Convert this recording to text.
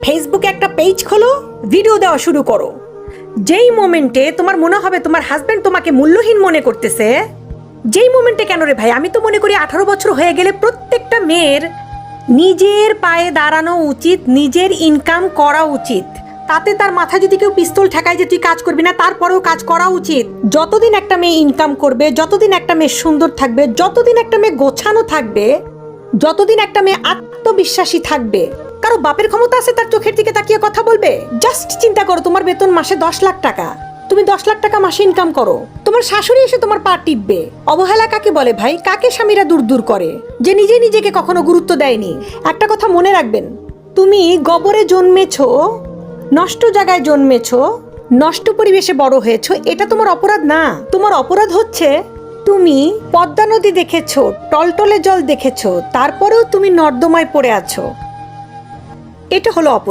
ফেসবুকে একটা পেজ খোলো, ভিডিও দেওয়া শুরু করো। যেই মোমেন্টে তোমার মনে হবে তোমার হাজবেন্ড তোমাকে মূল্যহীন মনে করতেছে, যেই মোমেন্টে কেন রে ভাই, আমি তো মনে করি 18 বছর হয়ে গেলে প্রত্যেকটা মেয়ের নিজের পায়ে দাঁড়ানো উচিত, নিজের ইনকাম করা উচিত। তাতে তার মাথায় যদি কেউ পিস্তল ঠেকায় যে তুই কাজ করবি না, তারপরেও কাজ করা উচিত। যতদিন একটা মেয়ে ইনকাম করবে, যতদিন একটা মেয়ে সুন্দর থাকবে, যতদিন একটা মেয়ে গোছানো থাকবে, যতদিন একটা মেয়ে আত্মবিশ্বাসী থাকবে, কারো বাপের ক্ষমতা আছে তার চোখের দিকে তাকিয়ে কথা বলবে? জাস্ট চিন্তা করো, তোমার বেতন মাসে 10 লাখ টাকা, তুমি 10 লাখ টাকা মাসে ইনকাম করো, তোমার শাশুড়ি এসে তোমার পা টিপবে। অবহেলা কাকে বলে ভাই? কাকে স্বামীরা দূর দূর করে? যে নিজে নিজেকে কখনো গুরুত্ব দেয়নি। একটা কথা মনে রাখবেন, তুমি গবরে জন্মেছো, নষ্ট জায়গায় জন্মেছো, নষ্ট পরিবেশে বড় হয়েছো, এটা তোমার অপরাধ না। তোমার অপরাধ হচ্ছে তুমি পদ্মা নদী দেখেছো, টলটলে জল দেখেছো, তারপরেও তুমি নর্দমায় পড়ে আছো। এটা হলো অপরাধ।